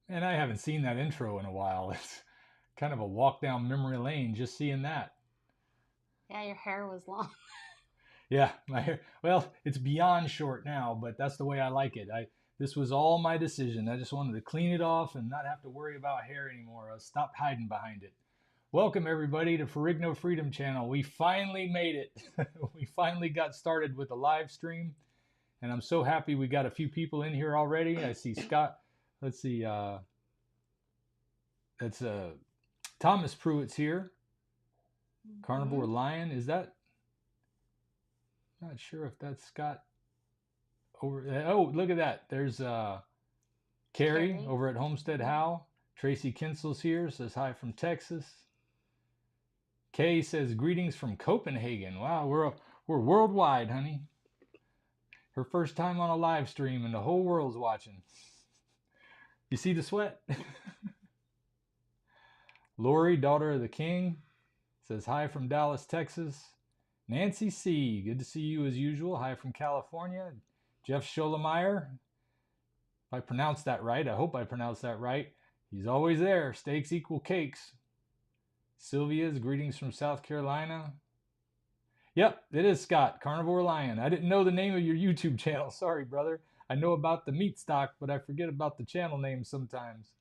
And I haven't seen that intro in a while. It's kind of a walk down memory lane just seeing that. Yeah, your hair was long. Yeah, my hair. Well, it's beyond short now, but that's the way I like it. This was all my decision. I just wanted to clean it off and not have to worry about hair anymore. I stopped hiding behind it. Welcome everybody to Ferrigno Freedom Channel. We finally made it. We finally got started with the live stream, and I'm so happy we got a few people in here already. I see Scott. Let's see. That's Thomas Pruitt's here. Carnivore Lion. Is that? Not sure if that's Scott over. Oh, look at that. There's Carrie over at Homestead How. Tracy Kinsel's here. Says hi from Texas. Kay says greetings from Copenhagen. Wow, we're worldwide, honey. Her first time on a live stream and the whole world's watching. You see the sweat? Lori, daughter of the king, says hi from Dallas, Texas. Nancy C, good to see you as usual. Hi from California. Jeff Scholemeyer, if I pronounced that right, I hope I pronounced that right. He's always there. Steaks equal cakes. Sylvia's greetings from South Carolina. Yep, it is Scott, Carnivore Lion. I didn't know the name of your YouTube channel. Sorry, brother. I know about the meat stock, but I forget about the channel name sometimes.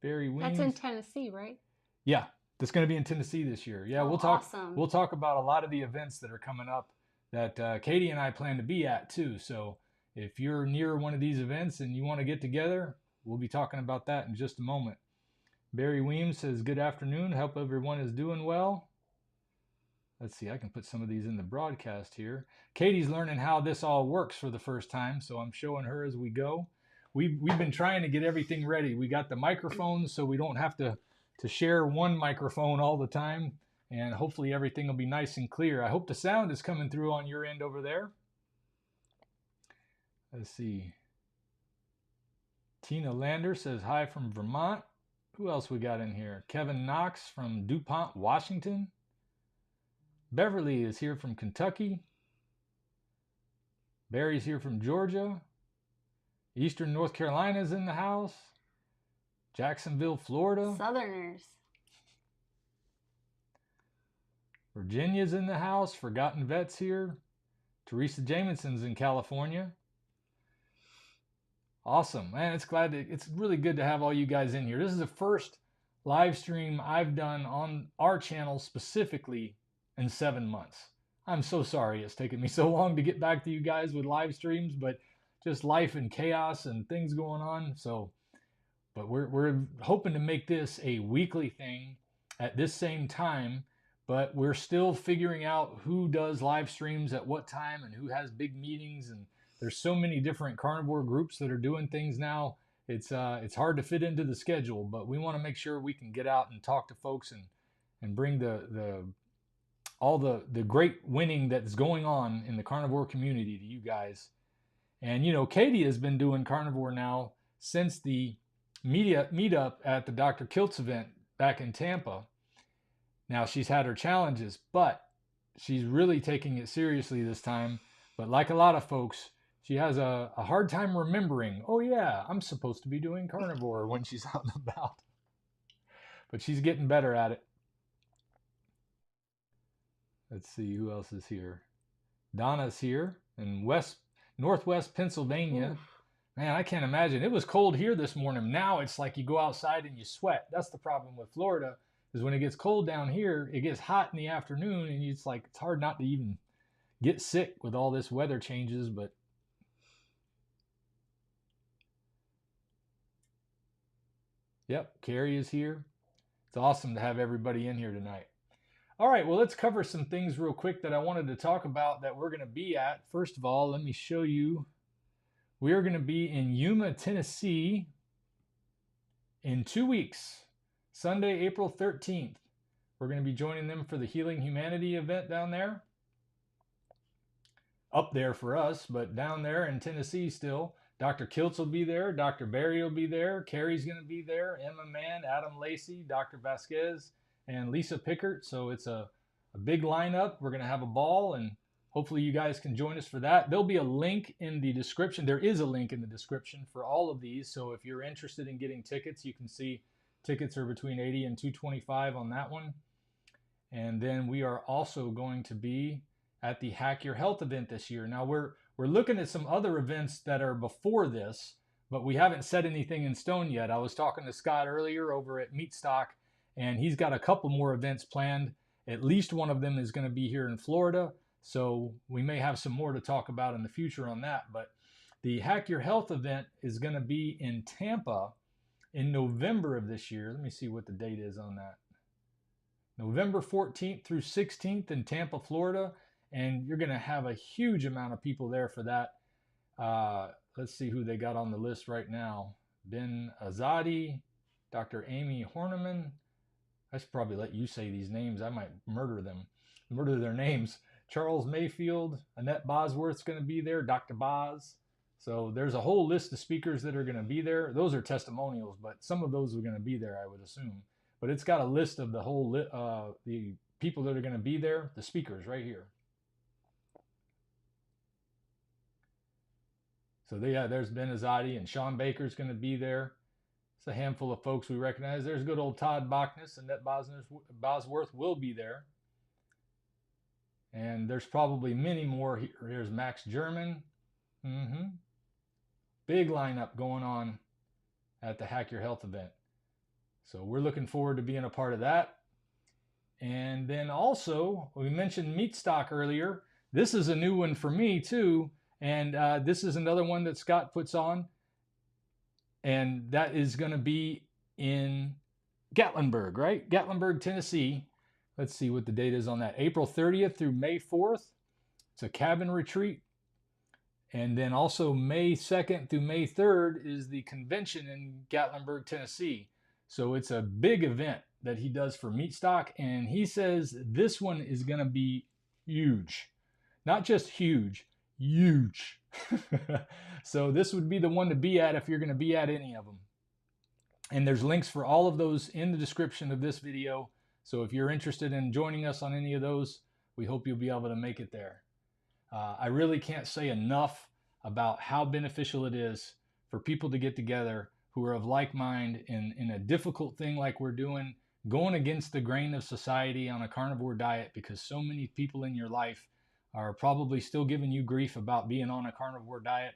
Barry Weems. That's in Tennessee, right? Yeah, that's going to be in Tennessee this year. Yeah, we'll talk. Awesome. We'll talk about a lot of the events that are coming up that Katie and I plan to be at too. So if you're near one of these events and you want to get together, we'll be talking about that in just a moment. Barry Weems says, good afternoon. Hope everyone is doing well. Let's see, I can put some of these in the broadcast here. Katie's learning how this all works for the first time, so I'm showing her as we go. We've been trying to get everything ready. We got the microphones so we don't have to share one microphone all the time, and hopefully everything will be nice and clear. I hope the sound is coming through on your end over there. Let's see. Tina Lander says hi from Vermont. Who else we got in here? Kevin Knox from DuPont, Washington. Beverly is here from Kentucky. Barry's here from Georgia. Eastern North Carolina's in the house. Jacksonville, Florida. Southerners. Virginia's in the house. Forgotten Vet's here. Teresa Jamieson's in California. Awesome, man. It's really good to have all you guys in here. This is the first live stream I've done on our channel specifically in 7 months. I'm so sorry it's taken me so long to get back to you guys with live streams, but just life and chaos and things going on. But we're hoping to make this a weekly thing at this same time, but we're still figuring out who does live streams at what time and who has big meetings, and there's so many different carnivore groups that are doing things now. It's hard to fit into the schedule, but we want to make sure we can get out and talk to folks and bring all the great winning that's going on in the carnivore community to you guys. And you know, Katie has been doing carnivore now since the meetup at the Dr. Kiltz event back in Tampa. Now she's had her challenges, but she's really taking it seriously this time. But like a lot of folks, she has a hard time remembering, oh yeah, I'm supposed to be doing carnivore when she's out and about. But she's getting better at it. Let's see who else is here. Donna's here in Northwest Pennsylvania. Oof. Man, I can't imagine. It was cold here this morning. Now it's like you go outside and you sweat. That's the problem with Florida, is when it gets cold down here, it gets hot in the afternoon, and it's hard not to even get sick with all this weather changes. But yep, Carrie is here. It's awesome to have everybody in here tonight. All right, well, let's cover some things real quick that I wanted to talk about that we're going to be at. First of all, let me show you. We are going to be in Yuma, Tennessee in 2 weeks, Sunday, April 13th. We're going to be joining them for the Healing Humanity event down there. Up there for us, but down there in Tennessee still. Dr. Kiltz will be there. Dr. Barry will be there. Carrie's going to be there. Emma Mann, Adam Lacey, Dr. Vasquez, and Lisa Pickert. So it's a big lineup. We're going to have a ball, and hopefully you guys can join us for that. There'll be a link in the description. There is a link in the description for all of these. So if you're interested in getting tickets, you can see tickets are between $80 and $225 on that one. And then we are also going to be at the Hack Your Health event this year. Now we're looking at some other events that are before this, but we haven't set anything in stone yet. I was talking to Scott earlier over at Meat Stock, and he's got a couple more events planned. At least one of them is going to be here in Florida. So we may have some more to talk about in the future on that. But the Hack Your Health event is going to be in Tampa in November of this year. Let me see what the date is on that. November 14th through 16th in Tampa, Florida. And you're going to have a huge amount of people there for that. Let's see who they got on the list right now. Ben Azadi, Dr. Amy Horniman. I should probably let you say these names. I might murder their names. Charles Mayfield, Annette Bosworth's going to be there, Dr. Boz. So there's a whole list of speakers that are going to be there. Those are testimonials, but some of those are going to be there, I would assume. But it's got a list of the whole the people that are going to be there, the speakers right here. So there's Ben Azadi, and Sean Baker's going to be there. It's a handful of folks we recognize. There's good old Todd Bachnes, and Annette Bosworth will be there. And there's probably many more. Here's Max German. Big lineup going on at the Hack Your Health event. So we're looking forward to being a part of that. And then also, we mentioned Meat Stock earlier. This is a new one for me too. And this is another one that Scott puts on. And that is going to be in Gatlinburg, right? Gatlinburg, Tennessee. Let's see what the date is on that. April 30th through May 4th. It's a cabin retreat. And then also May 2nd through May 3rd is the convention in Gatlinburg, Tennessee. So it's a big event that he does for Meat Stock. And he says this one is going to be huge. Not just huge, huge. So this would be the one to be at if you're going to be at any of them. And there's links for all of those in the description of this video. So if you're interested in joining us on any of those, we hope you'll be able to make it there. I really can't say enough about how beneficial it is for people to get together who are of like mind in a difficult thing like we're doing, going against the grain of society on a carnivore diet, because so many people in your life are probably still giving you grief about being on a carnivore diet.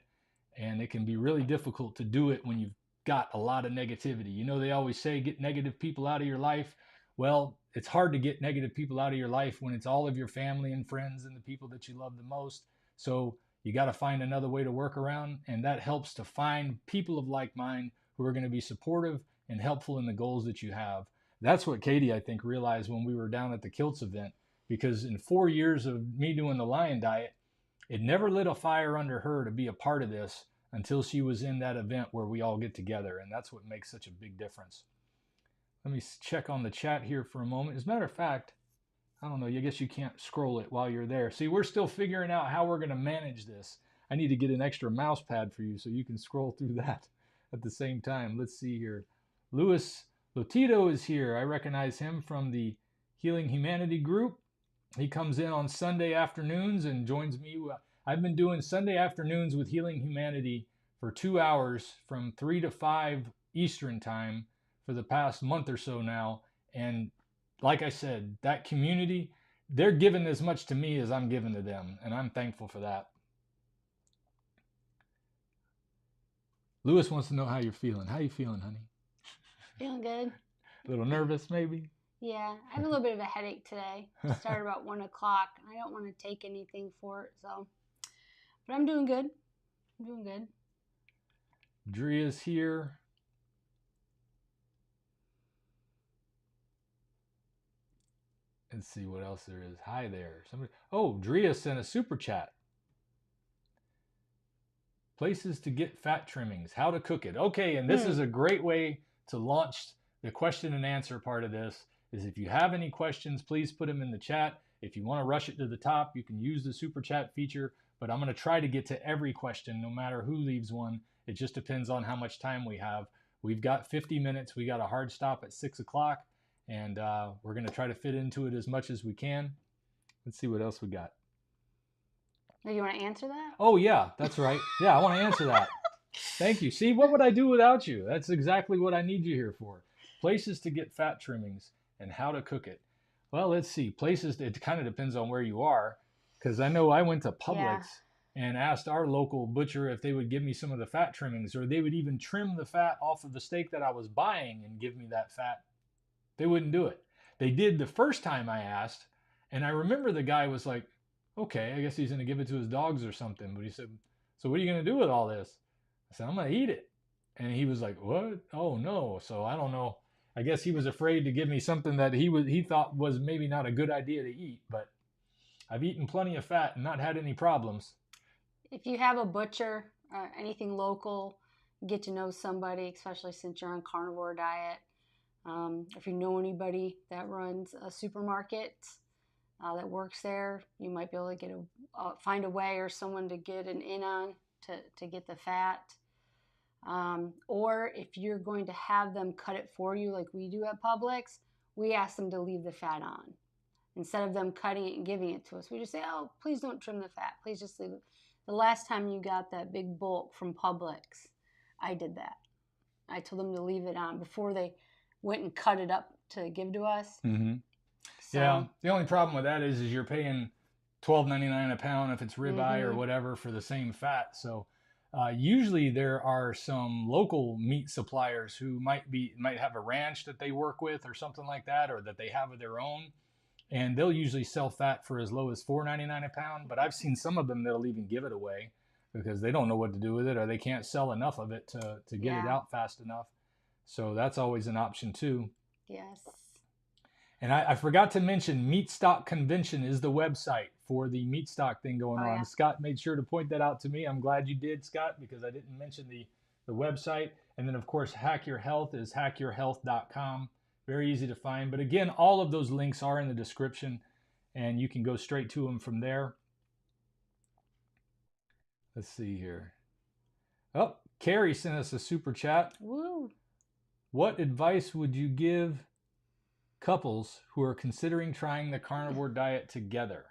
And it can be really difficult to do it when you've got a lot of negativity. You know, they always say get negative people out of your life. Well, it's hard to get negative people out of your life when it's all of your family and friends and the people that you love the most. So you got to find another way to work around, and that helps to find people of like mind who are going to be supportive and helpful in the goals that you have. That's what Katie, I think, realized when we were down at the Kilts event, because in 4 years of me doing the Lion Diet, it never lit a fire under her to be a part of this until she was in that event where we all get together, and that's what makes such a big difference. Let me check on the chat here for a moment. As a matter of fact, I don't know, I guess you can't scroll it while you're there. See, we're still figuring out how we're going to manage this. I need to get an extra mouse pad for you so you can scroll through that at the same time. Let's see here. Luis Lotito is here. I recognize him from the Healing Humanity group. He comes in on Sunday afternoons and joins me. I've been doing Sunday afternoons with Healing Humanity for 2 hours from 3 to 5 Eastern time for the past month or so now. And like I said, that community, they're giving as much to me as I'm giving to them. And I'm thankful for that. Lewis wants to know how you're feeling. How you feeling, honey? Feeling good. A little nervous, maybe? Yeah, I have a little bit of a headache today. It started about 1 o'clock. I don't want to take anything for it, so. But I'm doing good. I'm doing good. Dria's here. Let's see what else there is. Hi there. Somebody. Oh, Drea sent a super chat. Places to get fat trimmings. How to cook it. Okay, and this is a great way to launch the question and answer part of this. Is if you have any questions, please put them in the chat. If you want to rush it to the top, you can use the super chat feature. But I'm going to try to get to every question, no matter who leaves one. It just depends on how much time we have. We've got 50 minutes. We got a hard stop at 6 o'clock. And we're going to try to fit into it as much as we can. Let's see what else we got. Do you want to answer that? Oh, yeah, that's right. Yeah, I want to answer that. Thank you. See, what would I do without you? That's exactly what I need you here for. Places to get fat trimmings and how to cook it. Well, let's see. Places, it kind of depends on where you are. Because I know I went to Yeah. Publix and asked our local butcher if they would give me some of the fat trimmings, or they would even trim the fat off of the steak that I was buying and give me that fat. They wouldn't do it. They did the first time I asked, and I remember the guy was like, okay, I guess he's going to give it to his dogs or something. But he said, so what are you going to do with all this? I said, I'm going to eat it. And he was like, what? Oh, no. So I don't know. I guess he was afraid to give me something that he thought was maybe not a good idea to eat. But I've eaten plenty of fat and not had any problems. If you have a butcher, anything local, get to know somebody, especially since you're on carnivore diet. If you know anybody that runs a supermarket that works there, you might be able to get find a way or someone to get an in on to get the fat. Or if you're going to have them cut it for you like we do at Publix, we ask them to leave the fat on. Instead of them cutting it and giving it to us, we just say, oh, please don't trim the fat. Please just leave it. The last time you got that big bulk from Publix, I did that. I told them to leave it on before they went and cut it up to give to us. Mm-hmm. So, yeah, the only problem with that is you're paying $12.99 a pound if it's ribeye or whatever for the same fat. So usually there are some local meat suppliers who might have a ranch that they work with or something like that, or that they have of their own, and they'll usually sell fat for as low as $4.99 a pound. But I've seen some of them that'll even give it away because they don't know what to do with it, or they can't sell enough of it to get it out fast enough. So that's always an option too. Yes. And I forgot to mention, Meat Stock Convention is the website for the meat stock thing going on. Yeah. Scott made sure to point that out to me. I'm glad you did, Scott, because I didn't mention the website. And then, of course, Hack Your Health is hackyourhealth.com. Very easy to find. But again, all of those links are in the description, and you can go straight to them from there. Let's see here. Oh, Carrie sent us a super chat. Woo. What advice would you give couples who are considering trying the carnivore diet together?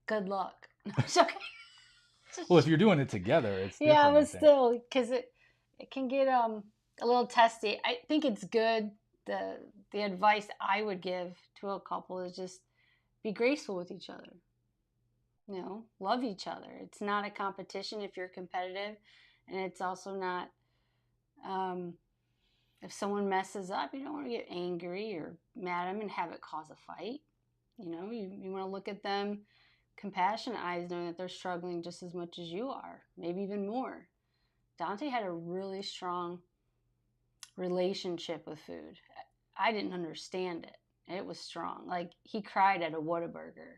Good luck. Okay. Well, if you're doing it together, it's yeah, but still, because it can get a little testy. I think it's good. The advice I would give to a couple is just be graceful with each other. You know, love each other. It's not a competition if you're competitive, and it's also not. If someone messes up, you don't want to get angry or mad at them and have it cause a fight. You know, you want to look at them compassionate eyes, knowing that they're struggling just as much as you are, maybe even more. Dante had a really strong relationship with food. I didn't understand it. It was strong. Like, he cried at a Whataburger.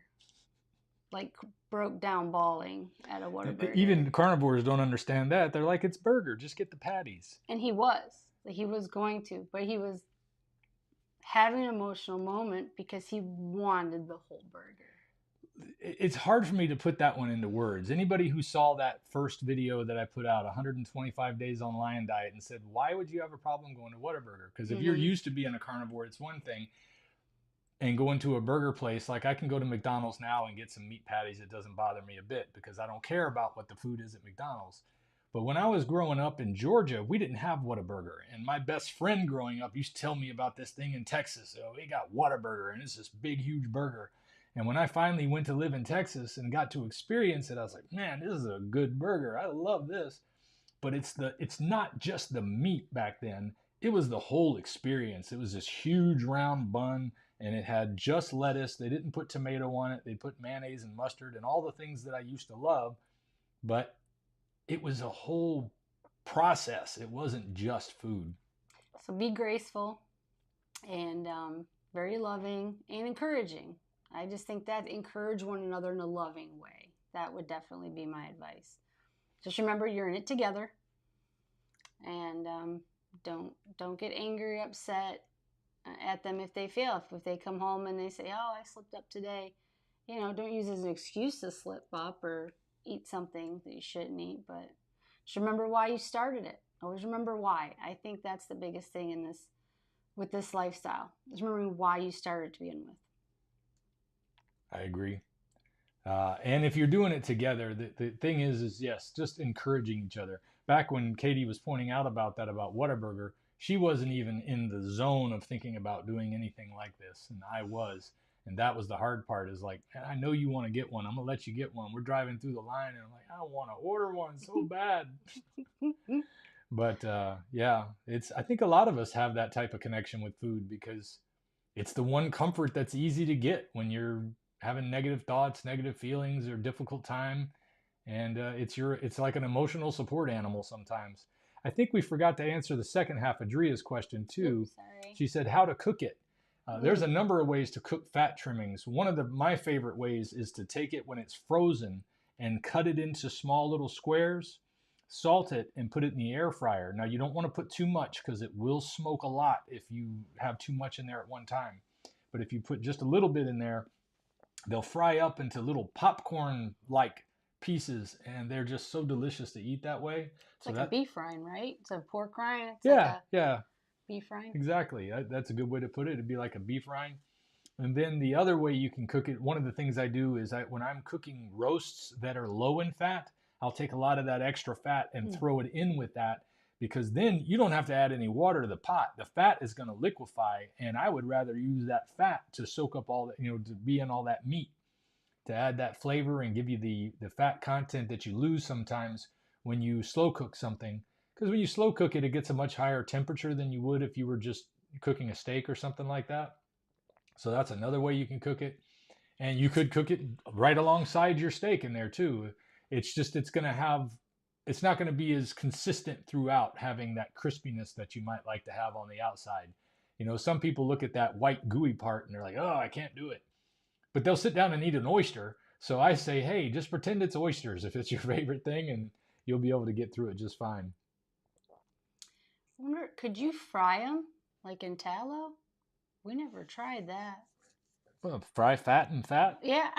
Like, broke down bawling at a Whataburger. Even carnivores don't understand that. They're like, it's burger, just get the patties. And he was going to, but he was having an emotional moment because he wanted the whole burger. It's hard for me to put that one into words. Anybody who saw that first video that I put out, 125 days on lion diet, and said, why would you have a problem going to Whataburger? Because if you're used to being a carnivore, it's one thing. And going to a burger place, like I can go to McDonald's now and get some meat patties. It doesn't bother me a bit because I don't care about what the food is at McDonald's. But when I was growing up in Georgia, we didn't have Whataburger. And my best friend growing up used to tell me about this thing in Texas. Oh, we got Whataburger, and it's this big, huge burger. And when I finally went to live in Texas and got to experience it, I was like, man, this is a good burger. I love this. But it's not just the meat back then. It was the whole experience. It was this huge round bun, and it had just lettuce. They didn't put tomato on it. They put mayonnaise and mustard and all the things that I used to love. But it was a whole process. It wasn't just food. So be graceful and very loving and encouraging. I just think that encourage one another in a loving way. That would definitely be my advice. Just remember, you're in it together, and don't get angry, upset at them if they fail. If they come home and they say, "Oh, I slipped up today," you know, don't use it as an excuse to slip up or eat something that you shouldn't eat. But just remember why you started it. Always remember why. I think that's the biggest thing in this with this lifestyle. Is remembering why you started to begin with. I agree. And if you're doing it together, the thing is yes, just encouraging each other. Back when Katie was pointing out about that, about Whataburger, she wasn't even in the zone of thinking about doing anything like this. And I was. And that was the hard part, is like, I know you want to get one. I'm going to let you get one. We're driving through the line and I'm like, I want to order one so bad. But yeah, I think a lot of us have that type of connection with food, because it's the one comfort that's easy to get when you're having negative thoughts, negative feelings, or difficult time. And it's like an emotional support animal sometimes. I think we forgot to answer the second half of Dria's question too. Oops, sorry. She said how to cook it. There's a number of ways to cook fat trimmings. One of my favorite ways is to take it when it's frozen and cut it into small little squares, salt it, and put it in the air fryer. Now, you don't want to put too much because it will smoke a lot if you have too much in there at one time. But if you put just a little bit in there, they'll fry up into little popcorn-like pieces, and they're just so delicious to eat that way. It's like a beef rind, right? It's a pork rind. It's yeah. Beef rind. Exactly. That's a good way to put it. It'd be like a beef rind. And then the other way you can cook it, one of the things I do is when I'm cooking roasts that are low in fat, I'll take a lot of that extra fat and throw it in with that, because then you don't have to add any water to the pot. The fat is going to liquefy, and I would rather use that fat to soak up all that, to be in all that meat, to add that flavor and give you the fat content that you lose sometimes when you slow cook something. Because when you slow cook it, it gets a much higher temperature than you would if you were just cooking a steak or something like that. So that's another way you can cook it. And you could cook it right alongside your steak in there too. It's not going to be as consistent throughout, having that crispiness that you might like to have on the outside. Some people look at that white gooey part and they're like, oh, I can't do it. But they'll sit down and eat an oyster. So I say, hey, just pretend it's oysters if it's your favorite thing, and you'll be able to get through it just fine. I wonder, could you fry them like in tallow? We never tried that. Well, fry fat and fat? Yeah.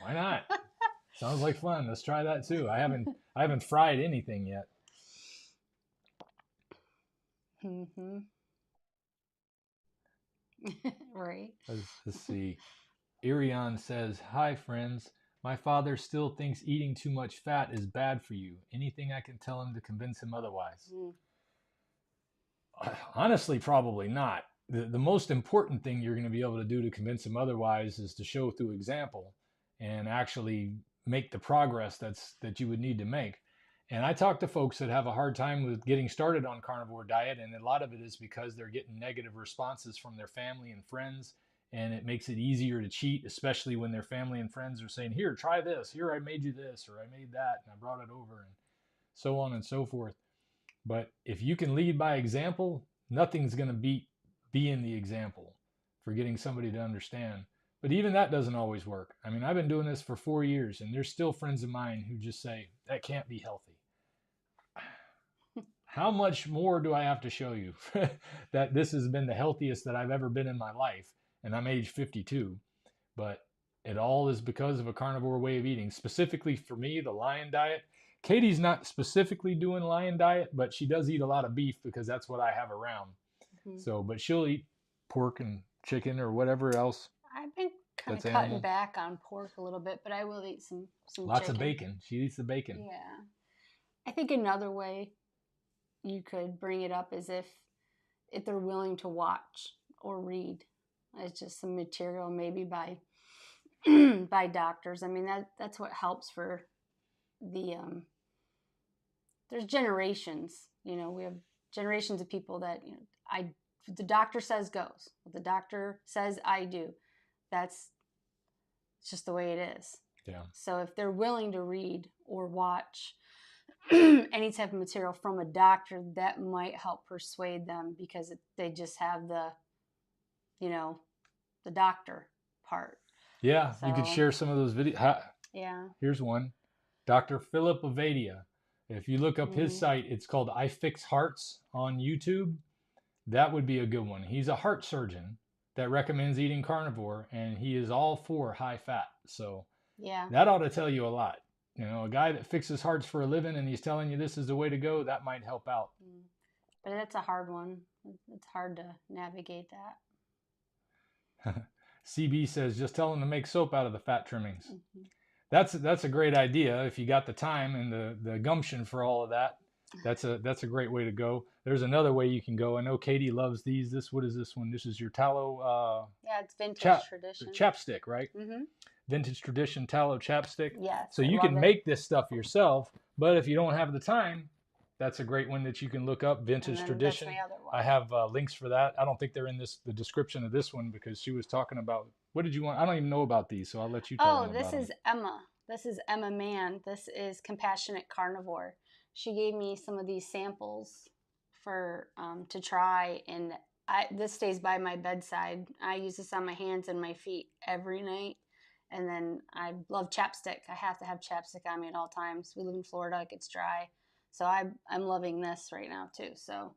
Why not? Sounds like fun. Let's try that too. I haven't fried anything yet. Mm-hmm. Right. Let's see. Irion says, hi friends. My father still thinks eating too much fat is bad for you. Anything I can tell him to convince him otherwise? Honestly, probably not. The most important thing you're going to be able to do to convince him otherwise is to show through example and actually make the progress that you would need to make. And I talk to folks that have a hard time with getting started on carnivore diet, and a lot of it is because they're getting negative responses from their family and friends, and it makes it easier to cheat, especially when their family and friends are saying, here, try this, here, I made you this, or I made that, and I brought it over, and so on and so forth. But if you can lead by example, nothing's going to beat being the example for getting somebody to understand. But even that doesn't always work. I mean, I've been doing this for 4 years, and there's still friends of mine who just say, that can't be healthy. How much more do I have to show you that this has been the healthiest that I've ever been in my life? And I'm age 52. But it all is because of a carnivore way of eating. Specifically for me, the lion diet. Katie's not specifically doing lion diet, but she does eat a lot of beef because that's what I have around. Mm-hmm. So, but she'll eat pork and chicken or whatever else. I've been kind of cutting back on pork a little bit, but I will eat some lots chicken. Of bacon. She eats the bacon. Yeah. I think another way you could bring it up is if they're willing to watch or read. It's just some material maybe by by doctors. I mean, that's what helps for the there's generations. We have generations of people that the doctor says goes. What the doctor says I do. It's just the way it is. Yeah. So if they're willing to read or watch any type of material from a doctor, that might help persuade them, because they just have the doctor part. Yeah, so you could share some of those videos. Yeah. Here's one. Dr. Philip Avadia. If you look up his site, it's called I Fix Hearts on YouTube. That would be a good one. He's a heart surgeon that recommends eating carnivore, and he is all for high fat. So yeah, that ought to tell you a lot. A guy that fixes hearts for a living and he's telling you this is the way to go, that might help out. But that's a hard one. It's hard to navigate that. CB says, just tell him to make soap out of the fat trimmings. That's a great idea if you got the time and the gumption for all of that. That's a great way to go. There's another way you can go. I know Katie loves these. What is this one? This is your tallow Yeah, it's vintage chap tradition. chapstick, right? Mm-hmm. Vintage tradition tallow chapstick. Yes, So I you love can it. make this stuff yourself, but if you don't have the time, that's a great one that you can look up. And Vintage then that's tradition. my other I one. have links for that. I don't think they're in the description of this one because she was talking about what did you want? I don't even know about these, so I'll let you tell Oh, them this about them. is Emma. This is Emma Mann. This is Compassionate Carnivore. She gave me some of these samples for to try, and this stays by my bedside. I use this on my hands and my feet every night. And then I love chapstick. I have to have chapstick on me at all times. We live in Florida; it gets dry, so I'm loving this right now too. So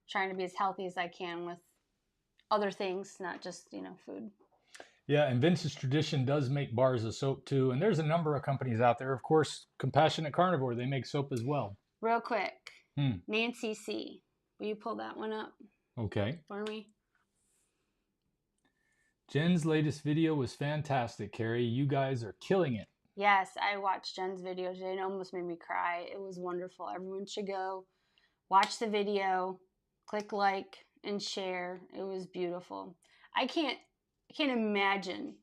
trying to be as healthy as I can with other things, not just food. Yeah, and Vince's Tradition does make bars of soap too. And there's a number of companies out there. Of course, Compassionate Carnivore, they make soap as well. Real quick, Hmm. Nancy C. Will you pull that one up Okay. for me? Jen's latest video was fantastic, Carrie. You guys are killing it. Yes, I watched Jen's video today. It almost made me cry. It was wonderful. Everyone should go watch the video, click like and share. It was beautiful. I can't imagine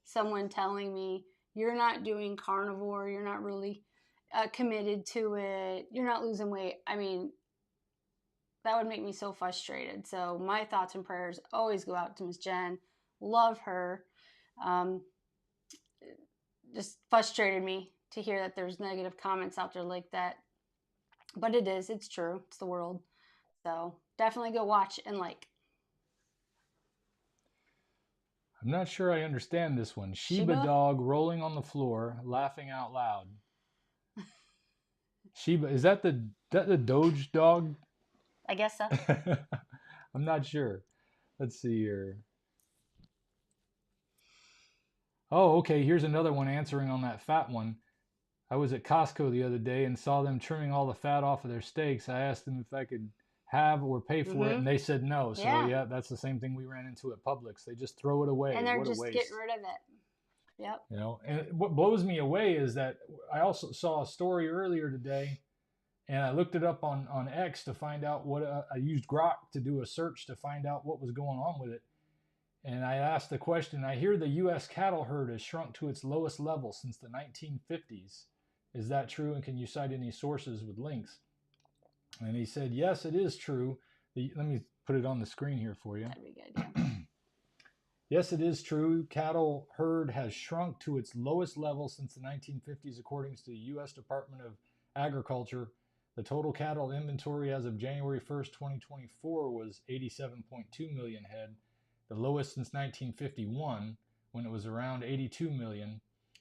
someone telling me you're not doing carnivore, you're not really committed to it, you're not losing weight. I mean, that would make me so frustrated. So my thoughts and prayers always go out to Miss Jen. Love her. Just frustrated me to hear that there's negative comments out there like that. But it's true. It's the world. So definitely go watch and like. I'm not sure I understand this one. Shiba Shiba? dog rolling on the floor, laughing out loud. Shiba, is that the Doge dog? I guess so. I'm not sure. Let's see here. Oh, okay. Here's another one answering on that fat one. I was at Costco the other day and saw them trimming all the fat off of their steaks. I asked them if I could have or pay for it, and they said no. So yeah, that's the same thing we ran into at Publix. They just throw it away. And they're what just a waste. getting rid of it. Yep. You know, and what blows me away is that I also saw a story earlier today, and I looked it up on X to find out what I used Grok to do a search to find out what was going on with it. And I asked the question, I hear the U.S. cattle herd has shrunk to its lowest level since the 1950s. Is that true? And can you cite any sources with links? And he said, yes, it is true. Let me put it on the screen here for you. That'd be good, yeah. Yes, it is true. Cattle herd has shrunk to its lowest level since the 1950s, according to the U.S. Department of Agriculture. The total cattle inventory as of January 1st, 2024 was 87.2 million head, the lowest since 1951, when it was around 82 million.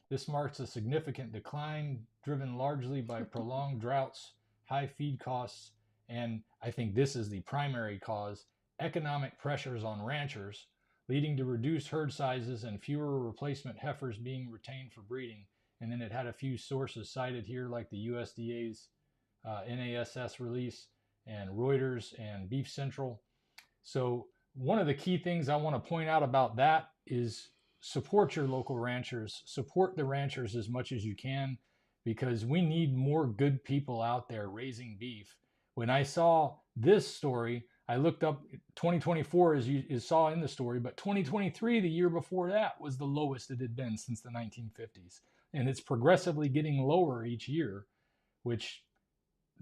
This marks a significant decline, driven largely by prolonged droughts, high feed costs, and I think this is the primary cause, economic pressures on ranchers, leading to reduced herd sizes and fewer replacement heifers being retained for breeding. And then it had a few sources cited here, like the USDA's NASS release and Reuters and Beef Central. So one of the key things I want to point out about that is support your local ranchers, support the ranchers as much as you can, because we need more good people out there raising beef. When I saw this story, I looked up 2024 as you saw in the story, but 2023, the year before that, was the lowest it had been since the 1950s. And it's progressively getting lower each year, which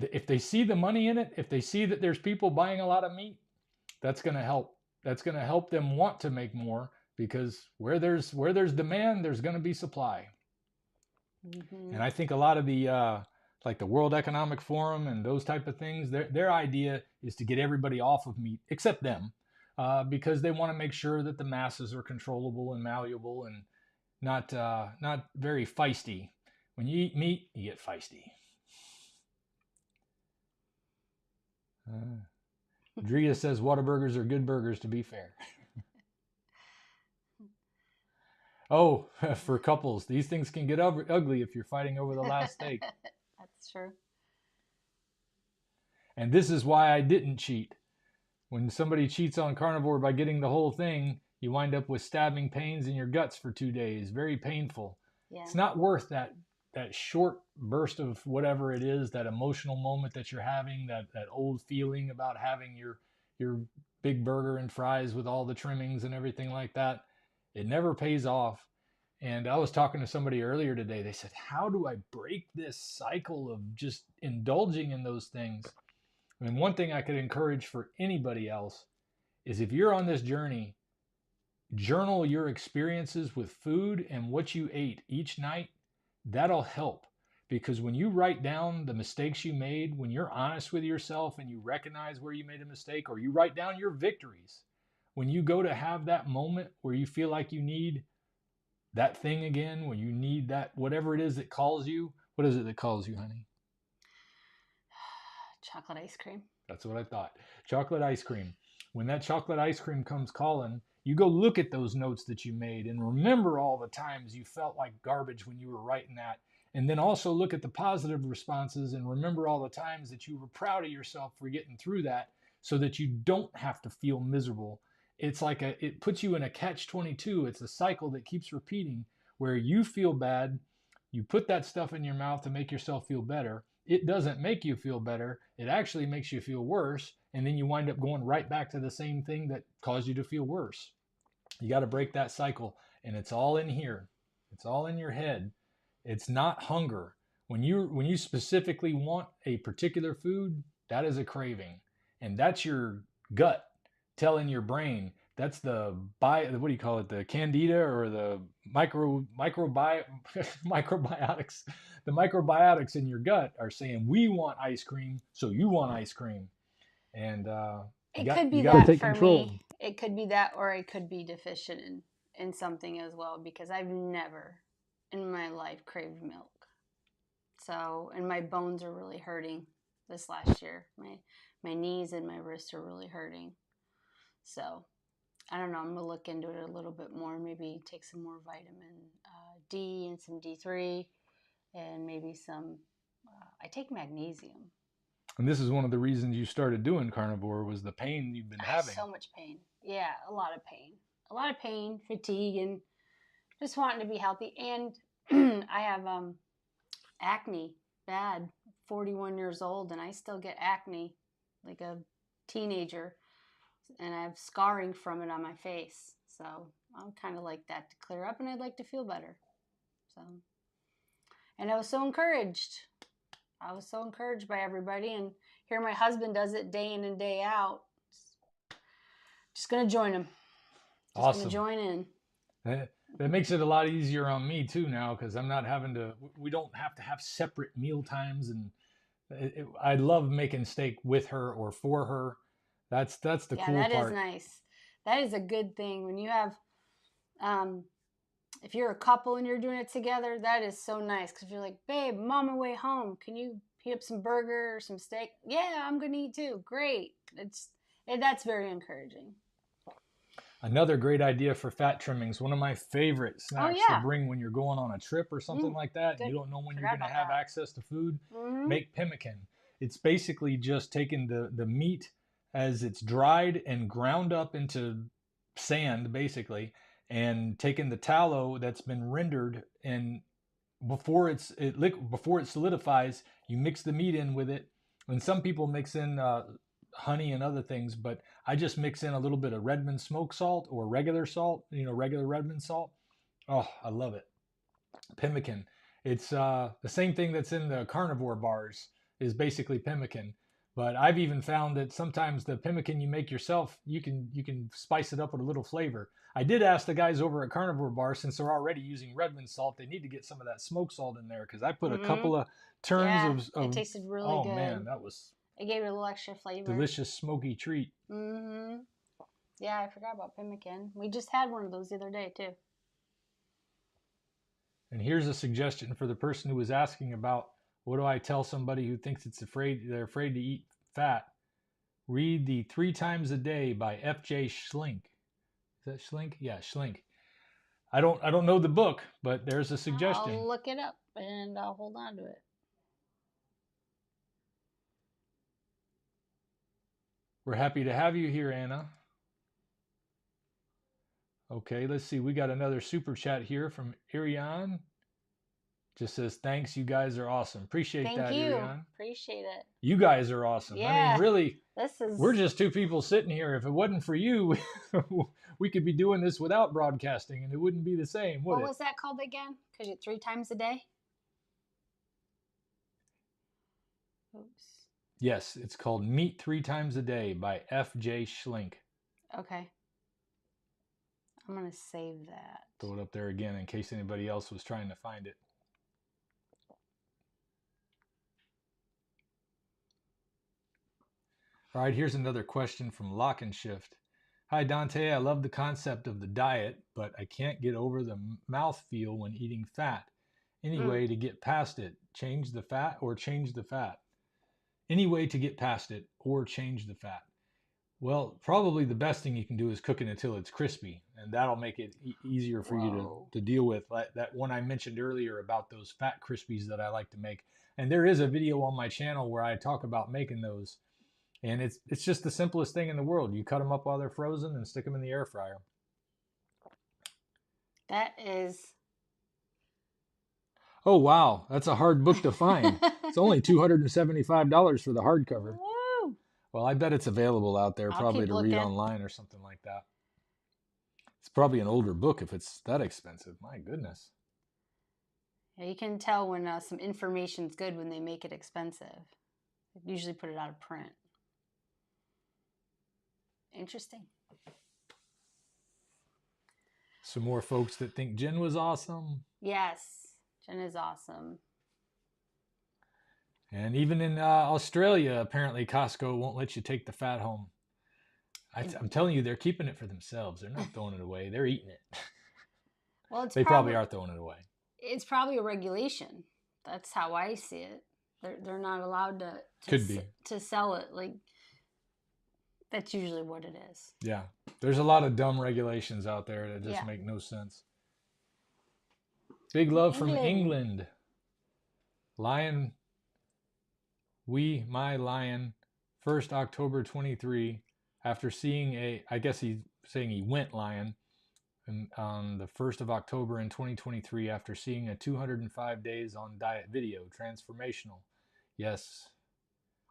if they see the money in it, if they see that there's people buying a lot of meat, that's going to help. That's going to help them want to make more, because where there's demand, there's going to be supply. And I think a lot of the like the World Economic Forum and those type of things, their idea is to get everybody off of meat except them, because they want to make sure that the masses are controllable and malleable and not very feisty. When you eat meat, you get feisty. Drea says Whataburgers are good burgers, to be fair. Oh, for couples, these things can get ugly if you're fighting over the last steak. That's true. And this is why I didn't cheat. When somebody cheats on carnivore by getting the whole thing, you wind up with stabbing pains in your guts for 2 days. Very painful. Yeah. It's not worth that short burst of whatever it is, that emotional moment that you're having, that old feeling about having your big burger and fries with all the trimmings and everything like that. It never pays off. And I was talking to somebody earlier today. They said, "How do I break this cycle of just indulging in those things?" I mean, one thing I could encourage for anybody else is, if you're on this journey, journal your experiences with food and what you ate each night. That'll help, because when you write down the mistakes you made, when you're honest with yourself and you recognize where you made a mistake, or you write down your victories, when you go to have that moment where you feel like you need that thing again, when you need that, whatever it is that calls you, what is it that calls you, honey? Chocolate ice cream. That's what I thought. Chocolate ice cream. When that chocolate ice cream comes calling, you go look at those notes that you made and remember all the times you felt like garbage when you were writing that. And then also look at the positive responses and remember all the times that you were proud of yourself for getting through that, so that you don't have to feel miserable. It's like it puts you in a catch-22. It's a cycle that keeps repeating, where you feel bad, you put that stuff in your mouth to make yourself feel better. It doesn't make you feel better. It actually makes you feel worse. And then you wind up going right back to the same thing that caused you to feel worse. You got to break that cycle. And it's all in here. It's all in your head. It's not hunger. When you specifically want a particular food, that is a craving. And that's your gut telling your brain. That's the what do you call it? The candida, or the microbiotics. The microbiotics in your gut are saying, we want ice cream, so you want ice cream. And It could be you got to that take for control. me. It could be that, or I could be deficient in something as well, because I've never in my life craved milk. So, and my bones are really hurting this last year. My knees and my wrists are really hurting. So, I don't know. I'm gonna look into it a little bit more. Maybe take some more vitamin D and some D3, and maybe some. I take magnesium. And this is one of the reasons you started doing carnivore, was the pain you've been having. So much pain. Yeah, a lot of pain. A lot of pain, fatigue, and just wanting to be healthy. And I have acne, bad. 41 years old, and I still get acne like a teenager, and I have scarring from it on my face. So I'm kind of like that to clear up, and I'd like to feel better. So, and I was so encouraged. I was so encouraged by everybody, and here my husband does it day in and day out. Just gonna join him. Just Awesome. gonna join in. That makes it a lot easier on me too now, because I'm not having to. We don't have to have separate meal times, and I love making steak with her or for her. That's the cool part. Yeah, that is nice. That is a good thing when you have. If you're a couple and you're doing it together, that is so nice, because you're like, babe, I'm on my way home. Can you heat up some burger or some steak? Yeah, I'm gonna eat too. Great. That's very encouraging. Another great idea for fat trimmings. One of my favorite snacks to bring when you're going on a trip or something like that. You don't know when you're going to have access to food. Make pemmican. It's basically just taking the meat as it's dried and ground up into sand, basically, and taking the tallow that's been rendered, and before it solidifies, you mix the meat in with it. And some people mix in honey and other things, but I just mix in a little bit of Redmond smoke salt, or regular salt, regular Redmond salt. Oh, I love it. Pemmican. It's the same thing that's in the carnivore bars, is basically pemmican. But I've even found that sometimes the pemmican you make yourself, you can spice it up with a little flavor. I did ask the guys over at Carnivore Bar, since they're already using Redmond salt, they need to get some of that smoke salt in there, because I put a couple of turns of it tasted really good. Oh man, that was. It gave it a little extra flavor. Delicious smoky treat. Yeah, I forgot about pemmican. We just had one of those the other day too. And here's a suggestion for the person who was asking about, what do I tell somebody who thinks they're afraid to eat fat? Read the 3 Times a Day by F.J. Schlink. Is that Schlink? Yeah, Schlink. I don't know the book, but there's a suggestion. I'll look it up and I'll hold on to it. We're happy to have you here, Anna. Okay, let's see. We got another super chat here from Irian. Just says, thanks, you guys are awesome. Appreciate Thank that, you. Irian. Appreciate it. You guys are awesome. I mean, Yeah. really, This is. we're just two people sitting here. If it wasn't for you, we could be doing this without broadcasting, and it wouldn't be the same, would What it? was that called again? Because you 3 times a day. Oops. Yes, it's called Meat 3 Times a Day by F.J. Schlink. Okay. I'm going to save that. Throw it up there again in case anybody else was trying to find it. All right, here's another question from Lock and Shift. Hi, Dante. I love the concept of the diet, but I can't get over the mouthfeel when eating fat. Any way to get past it? Change the fat or change the fat? Any way to get past it or change the fat? Well, probably the best thing you can do is cook it until it's crispy, and that'll make it easier for you to deal with. Like that one I mentioned earlier about those fat crispies that I like to make. And there is a video on my channel where I talk about making those. And it's just the simplest thing in the world. You cut them up while they're frozen and stick them in the air fryer. That is. Oh, wow. That's a hard book to find. It's only $275 for the hardcover. Woo! Well, I bet it's available out there I'll probably keep to read looking. online or something like that. It's probably an older book if it's that expensive. My goodness. Yeah, you can tell when some information's good when they make it expensive. They usually put it out of print. Interesting. Some more folks that think Jen was awesome. Yes, Jen is awesome. And even in Australia, apparently Costco won't let you take the fat home. I'm telling you, they're keeping it for themselves. They're not throwing it away. They're eating it. Well, they probably are throwing it away. It's probably a regulation. That's how I see it. They're not allowed to sell it. Like, that's usually what it is. Yeah. There's a lot of dumb regulations out there that just make no sense. Big love from England. Lion, my lion, 1st October 23, after seeing I guess he's saying he went lion, and on the 1st of October in 2023 after seeing a 205 days on diet video, transformational. Yes.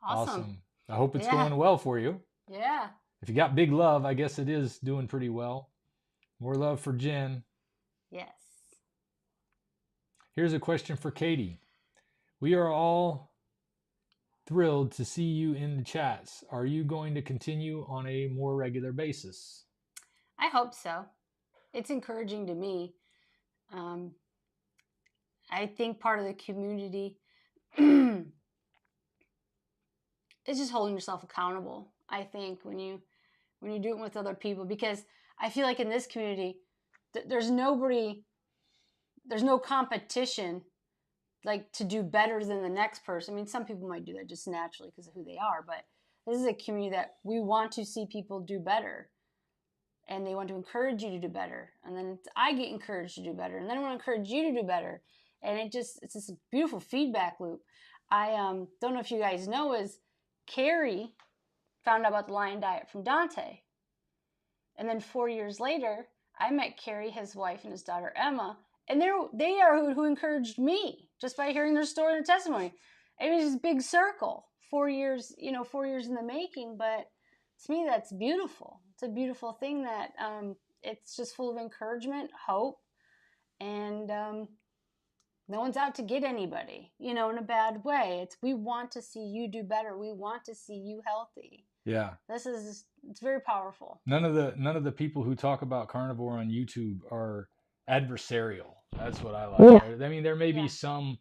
Awesome. I hope it's going well for you. Yeah. If you got big love, I guess it is doing pretty well. More love for Jen. Yes. Here's a question for Katie. We are all thrilled to see you in the chats. Are you going to continue on a more regular basis? I hope so. It's encouraging to me. I think part of the community is just holding yourself accountable. I think when you do it with other people, because I feel like in this community, there's no competition like to do better than the next person. I mean, some people might do that just naturally because of who they are, but this is a community that we want to see people do better, and they want to encourage you to do better. And then I get encouraged to do better, and then I want to encourage you to do better. And it's just a beautiful feedback loop. I don't know if you guys know, is Carrie found out about the lion diet from Dante. And then 4 years later, I met Carrie, his wife, and his daughter Emma, and they are who encouraged me just by hearing their story and their testimony. It was just a big circle. 4 years, 4 years in the making, but to me, that's beautiful. It's a beautiful thing that it's just full of encouragement, hope, and no one's out to get anybody, in a bad way. We want to see you do better. We want to see you healthy. Yeah. It's very powerful. None of the people who talk about carnivore on YouTube are adversarial. That's what I like. Yeah. I mean, there may be some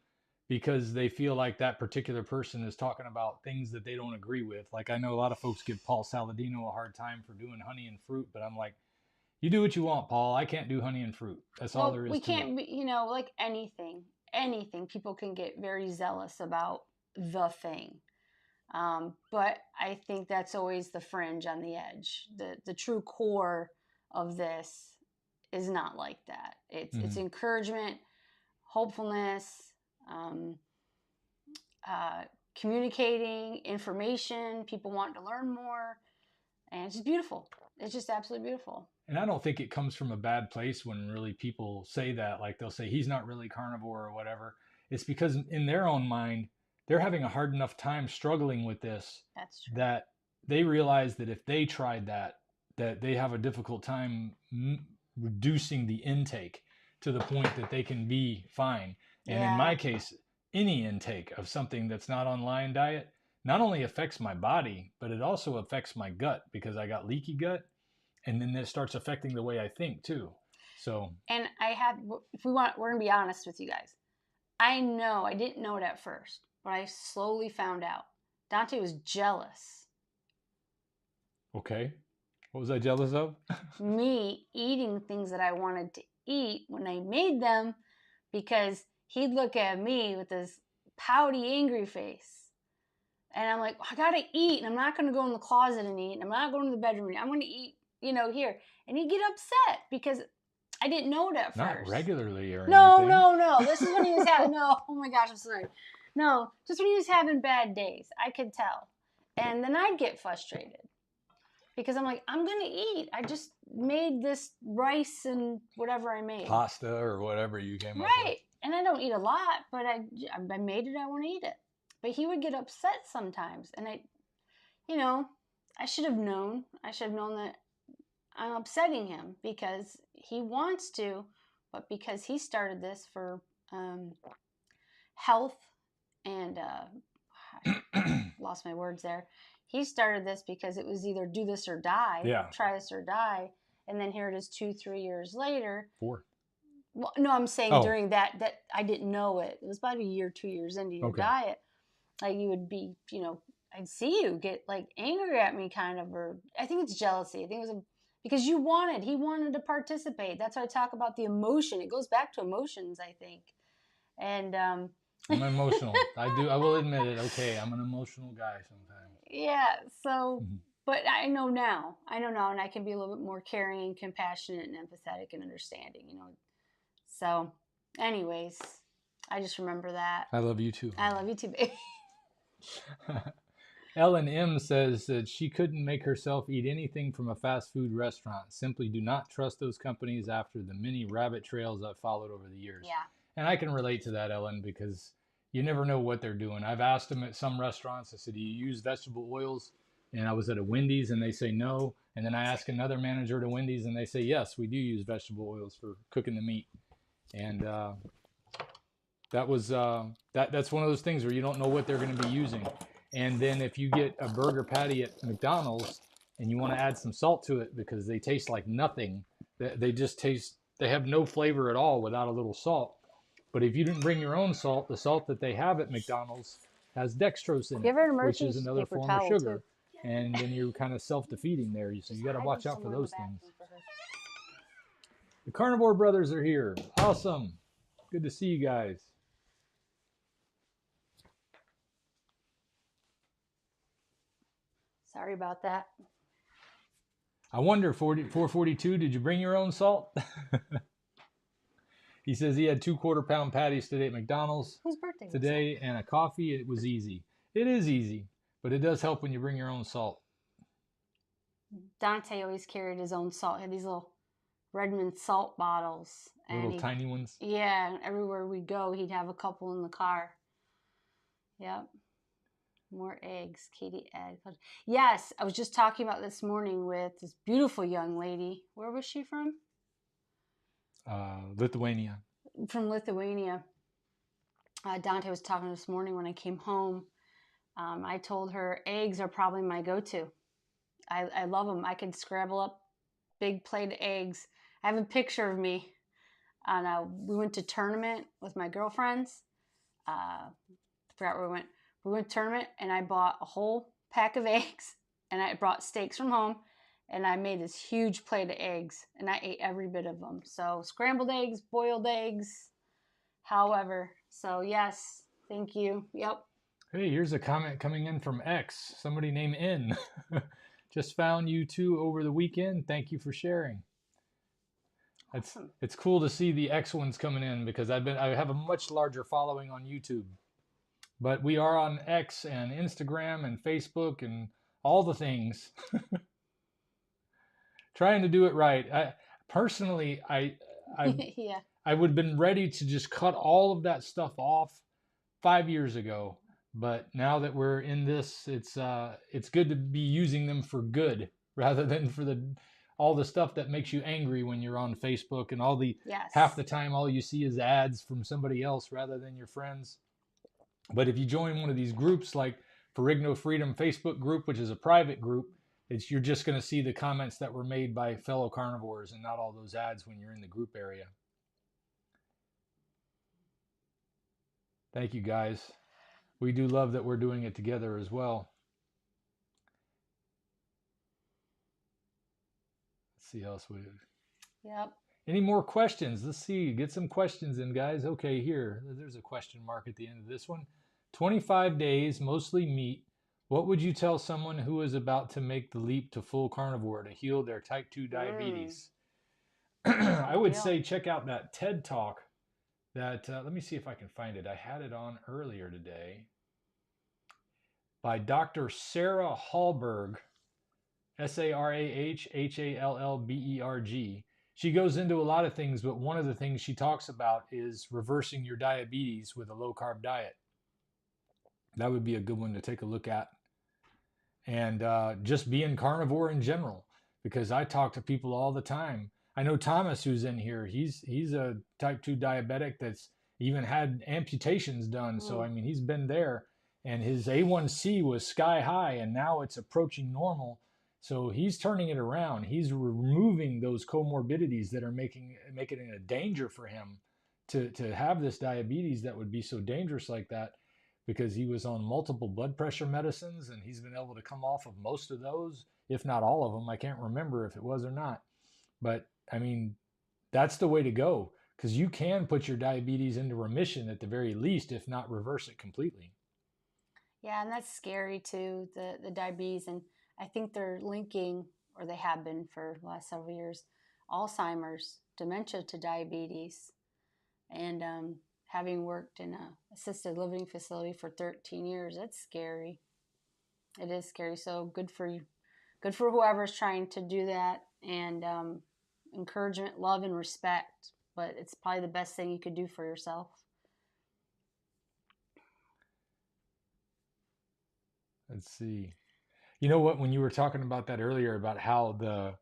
because they feel like that particular person is talking about things that they don't agree with. Like, I know a lot of folks give Paul Saladino a hard time for doing honey and fruit, but I'm like, you do what you want, Paul. I can't do honey and fruit. That's all there is to it. We can't be, like anything, people can get very zealous about the thing. But I think that's always the fringe on the edge. The true core of this is not like that. It's encouragement, hopefulness, communicating information. People want to learn more, and it's just beautiful. It's just absolutely beautiful. And I don't think it comes from a bad place when really people say that. Like, they'll say he's not really carnivore or whatever. it's because in their own mind, they're having a hard enough time struggling with this That's true. that they realize that if they tried that they have a difficult time reducing the intake to the point that they can be fine. And in my case, any intake of something that's not on lion diet not only affects my body, but it also affects my gut because I got leaky gut. And then it starts affecting the way I think too. So, and if we're going to be honest with you guys, I didn't know it at first, but I slowly found out. Dante was jealous. Okay. What was I jealous of? Me eating things that I wanted to eat when I made them, because he'd look at me with this pouty, angry face. And I'm like, I gotta eat, and I'm not gonna go in the closet and eat, and I'm not going to the bedroom and eat. I'm gonna eat, here. And he'd get upset because I didn't know it at first. Not regularly or no, anything. No. This is when he was having, no, oh my gosh, I'm sorry. No, just when he was having bad days. I could tell. And then I'd get frustrated because I'm like, I'm going to eat. I just made this rice and whatever I made. Pasta or whatever you came up with. Right. And I don't eat a lot, but I made it. I want to eat it. But he would get upset sometimes. And I should have known. I should have known that I'm upsetting him because he wants to, but because he started this for health and lost my words there. He started this because it was either do this or die, try this or die, and then here it is 2-3 years later. 4. Well, no, I'm saying during that I didn't know it. It was about 1 year, 2 years into your diet. Like you would be, I'd see you get like angry at me kind of, or I think it's jealousy. I think it was because he wanted to participate. That's why I talk about the emotion. It goes back to emotions, I think. And I'm emotional. I will admit it. Okay, I'm an emotional guy sometimes. Yeah, so, but I know now, and I can be a little bit more caring and compassionate and empathetic and understanding, So, anyways, I just remember that. I love you too. I love you too, baby. Ellen M says that she couldn't make herself eat anything from a fast food restaurant. Simply do not trust those companies after the many rabbit trails I've followed over the years. Yeah. And I can relate to that, Ellen, because you never know what they're doing. I've asked them at some restaurants, I said, do you use vegetable oils? And I was at a Wendy's and they say no. And then I ask another manager at a Wendy's and they say, yes, we do use vegetable oils for cooking the meat. And that was that's one of those things where you don't know what they're going to be using. And then if you get a burger patty at McDonald's and you want to add some salt to it because they taste like nothing, they have no flavor at all without a little salt. But if you didn't bring your own salt, the salt that they have at McDonald's has dextrose in it, which is another form of sugar. Too. And then you're kind of self-defeating there. So you got to watch out for those things. The Carnivore Brothers are here. Awesome. Good to see you guys. Sorry about that. I wonder, 442, did you bring your own salt? He says he had 2 quarter-pound patties today at McDonald's. Whose birthday was today and a coffee. It was easy. It is easy, but it does help when you bring your own salt. Dante always carried his own salt. He had these little Redmond salt bottles. Little tiny ones? Yeah, and everywhere we go, he'd have a couple in the car. Yep. More eggs. Katie egg. Yes, I was just talking about this morning with this beautiful young lady. Where was she from? Lithuania. From Lithuania. Dante was talking this morning when I came home. I told her eggs are probably my go-to. I love them. I can scramble up big plate of eggs. I have a picture of me. We went to tournament with my girlfriends. I forgot where we went. We went to tournament and I bought a whole pack of eggs and I brought steaks from home. And I made this huge plate of eggs, and I ate every bit of them. So scrambled eggs, boiled eggs, however. So yes, thank you. Yep. Hey, here's a comment coming in from X. Somebody named N. Just found you two over the weekend. Thank you for sharing. Awesome. It's cool to see the X ones coming in because I have a much larger following on YouTube. But we are on X and Instagram and Facebook and all the things. Trying to do it right. Personally, Yeah. I would have been ready to just cut all of that stuff off 5 years ago. But now that we're in this, it's good to be using them for good rather than for all the stuff that makes you angry when you're on Facebook and half Yes. the time all you see is ads from somebody else rather than your friends. But if you join one of these groups like Ferrigno Freedom Facebook group, which is a private group, you're just going to see the comments that were made by fellow carnivores and not all those ads when you're in the group area. Thank you, guys. We do love that we're doing it together as well. Let's see how else we. Yep. Any more questions? Let's see. Get some questions in, guys. Okay, here. There's a question mark at the end of this one. 25 days, mostly meat. What would you tell someone who is about to make the leap to full carnivore to heal their type 2 diabetes? I would say check out that TED Talk. Let me see if I can find it. I had it on earlier today by Dr. Sarah Hallberg, Sarahhallberg. She goes into a lot of things, but one of the things she talks about is reversing your diabetes with a low-carb diet. That would be a good one to take a look at. And just being carnivore in general, because I talk to people all the time. I know Thomas, who's in here, he's a type 2 diabetic that's even had amputations done. So, I mean, he's been there. And his A1C was sky high, and now it's approaching normal. So he's turning it around. He's removing those comorbidities that are making it a danger for him to have this diabetes that would be so dangerous like that, because he was on multiple blood pressure medicines, and he's been able to come off of most of those, if not all of them. I can't remember if it was or not. But, I mean, that's the way to go, because you can put your diabetes into remission at the very least, if not reverse it completely. Yeah, and that's scary too, the diabetes. And I think they're linking, or they have been for the last several years, Alzheimer's, dementia to diabetes. And having worked in an assisted living facility for 13 years, that's scary. It is scary. So good for you. Good for whoever's trying to do that. And encouragement, love, and respect. But it's probably the best thing you could do for yourself. Let's see. You know what? When you were talking about that earlier, about how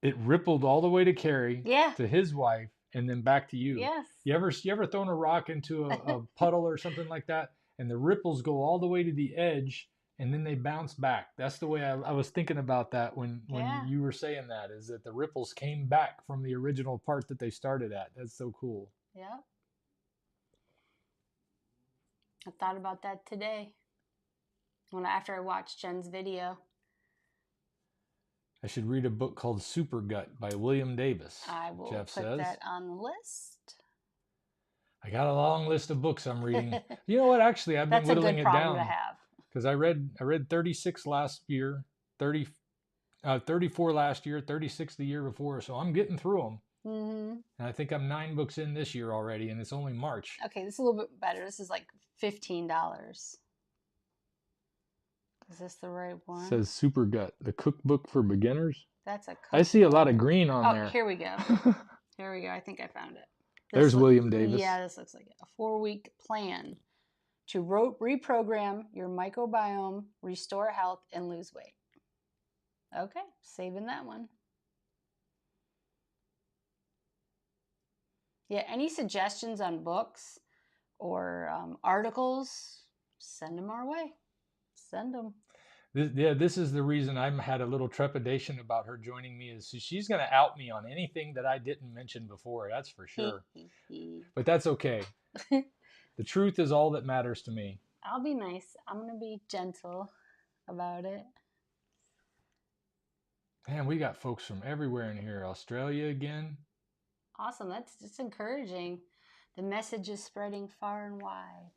it rippled all the way to Carrie, to his wife, and then back to you. Yes. You ever thrown a rock into a puddle or something like that, and the ripples go all the way to the edge, and then they bounce back? That's the way I was thinking about that when you were saying that, is that the ripples came back from the original part that they started at. That's so cool. Yeah. I thought about that today after I watched Jen's video. I should read a book called Super Gut by William Davis. I will Jeff put that on the list. I got a long list of books I'm reading. You know what? Actually, I've been whittling it down. That's a good problem to have. Because I read 36 last year, 34 last year, 36 the year before. So I'm getting through them. Mm-hmm. And I think I'm 9 books in this year already, and it's only March. Okay, this is a little bit better. This is like $15. Is this the right one? It says Super Gut, the cookbook for beginners. That's a cookbook. I see a lot of green on there. Oh, here we go. Here we go. I think I found it. There's William Davis. Yeah, this looks like it. A 4-week plan to reprogram your microbiome, restore health, and lose weight. Okay, saving that one. Yeah, any suggestions on books or articles, send them our way. Send them. This is the reason I had a little trepidation about her joining me, is she's going to out me on anything that I didn't mention before. That's for sure. But that's okay. The truth is all that matters to me. I'll be nice. I'm going to be gentle about it. Man, we got folks from everywhere in here. Australia again. Awesome. That's just encouraging. The message is spreading far and wide.